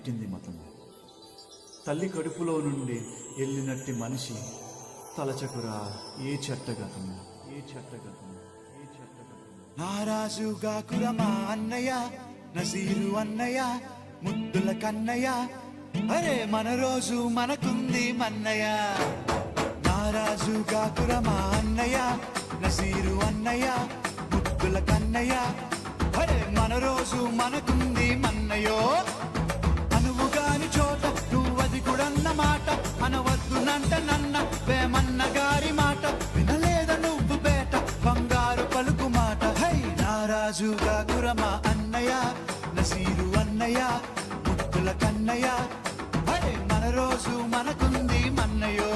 పుట్టింది మతము. తల్లి కడుపులో నుండి వెళ్ళినట్టి మనిషి తలచకురా ఏ చెట్టగతము, ఏ చెట్టగతము, ఏ చెట్టగతము. నారాజుగా కురమా అన్నయ్య, నజీరు అన్నయ్య, ముద్దుల కన్నయ్య, అరే మన రోజు మనకుంది మన్నయ్య. నారాజుగా కురమా అన్నయ్య, నజీరు అన్నయ్య, ముద్దుల కన్నయ్య, అరే మన రోజు మనకుంది మన్నయ్యో. అనువుగాని చోట నువ్వది కూడన్న మాట, అనవద్దునంట నన్న వేమన్న గారి మాట, వినలేద నువ్వు బేట బంగారు పలుకు మాట. హై నారాజుగా కురమా అన్నయ్య, నసీరు అన్నయ్య, ముద్దుల కన్నయ్య, అరే మన రోజు మనకుంది మన్నయ్యో.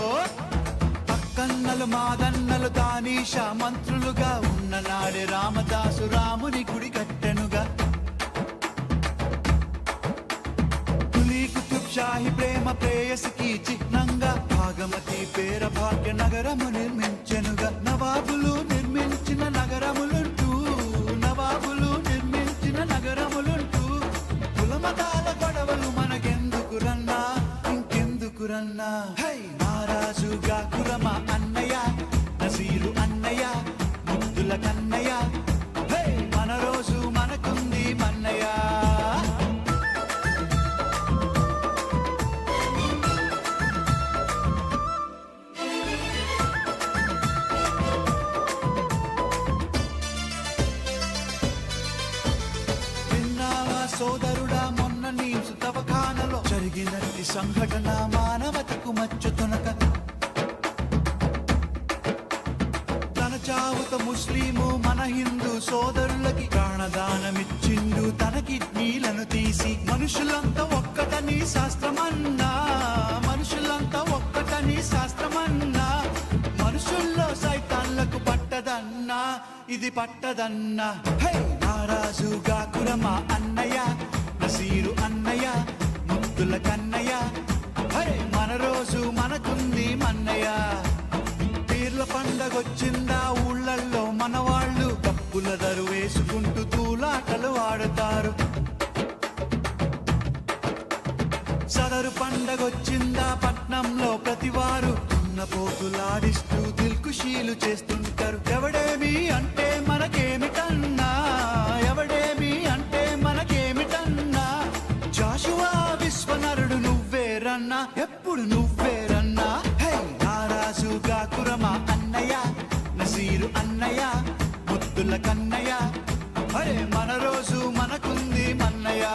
పక్కన్నలు మాదన్నలు తానీష మంత్రులుగా ఉన్న నాడే రామదాసు రాముని గుడి కట్టెనుగా. షాహి ప్రేమ ప్రేయసికి చిహ్నంగా భాగమతి పేర భాగ్య నగరము నిర్మించెనుగా. నవాబులు నిర్మించిన నగరములుంటూ, నవాబులు నిర్మించిన నగరములుంటూ, కులమతాల గొడవలు మనకెందుకురన్నా, ఇంకెందుకురన్నా. హై నారాజుగా కురమా అన్నయ్య, నసీరు అన్నయ్య, ముద్దుల కన్నయ్య, హై మన రోజు మనకుంది మన్నయ్య. సోదరుడా మొన్న నీసు తవఖానలో జరిగినట్టి సంఘటన మానవతకు మచ్చుతునక. తన చావుత ముస్లిము మన హిందూ సోదరులకి ప్రాణదానమిచ్చిండు తన కిడ్నీలను తీసి. మనుషులంతా ఒక్కటని శాస్త్రమన్నా, మనుషులంతా ఒక్కటని శాస్త్రమన్నా, మనుషుల్లో సైతాన్లకు పట్టదన్నా, ఇది పట్టదన్నా. హై నారాజుగా కురమా అన్నయ్య, నసీరు అన్నయ్య, ముద్దుల కన్నయ్య, అరే మన రోజు మనకుంది మన్నయ్య. పీర్ల పండగొచ్చిందా ఊళ్ళల్లో మనవాళ్ళు డప్పుల దరు వేసుకుంటూ తూలాటలు ఆడుతారు. సదరు పండగొచ్చిందా పట్నంలో ప్రతివారు ఉన్న పోతులాడిస్తూ దిల్కుషీలు చేస్తుంటారు. ఎవడేమి అంటే మనకేమిటన్నా, ఎవడేమి అంటే మనకేమిటన్నా, జాషువా విశ్వనరుడు నువ్వేరన్నా, ఎప్పుడు నువ్వేరన్నా. హై నారాజుగా కురమా అన్నయ్య, నసీరు అన్నయ్య, ముద్దుల కన్నయ్య, అరే మన రోజు మనకుంది మన్నయ్య.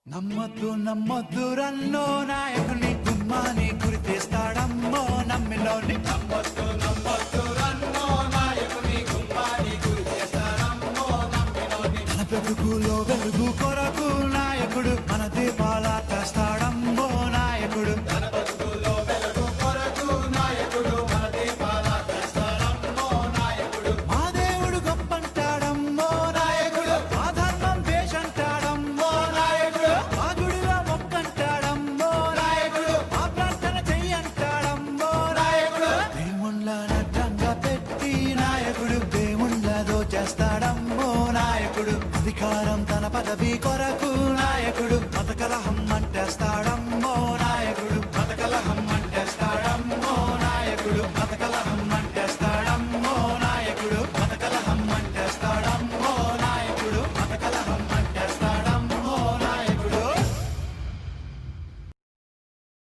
నమ్మద్దు నమ్మద్దు రన్నో నాయకుని గుమ్మాని గురి తెస్తాడమ్మో నమ్మిలోని. నమ్మద్దు నమ్మద్దు రన్నో నాయకుని గుమ్మాని గురి తెస్తాడమ్మో నమ్మిలోని. మన బ్రతుకులో వెలుగు కొరకు నాయకుడు మన దీపాల తెస్తాడమ్మో నాయకుడు. మన బ్రతుకులో వెలుగు కొరకు నాయకుడు మన దీపాల తెస్తాడమ్మో నాయకుడు. మా దేవుడు గొప్పంటాడమ్మో నాయకుడు, మా ధర్మం వేషంటాడమ్మో నాయకుడు, మా గుడిలో మొక్కంటాడమ్మో నాయకుడు, మా ప్రార్థన చెయ్యంటాడమ్మో నాయకుడు. దేవుళ్ళ నడ్డంగా పెట్టి నాయకుడు దేవుళ్ళదో చేస్తాడమ్మో నాయకుడు. అధికారం తన పదవి కొరకు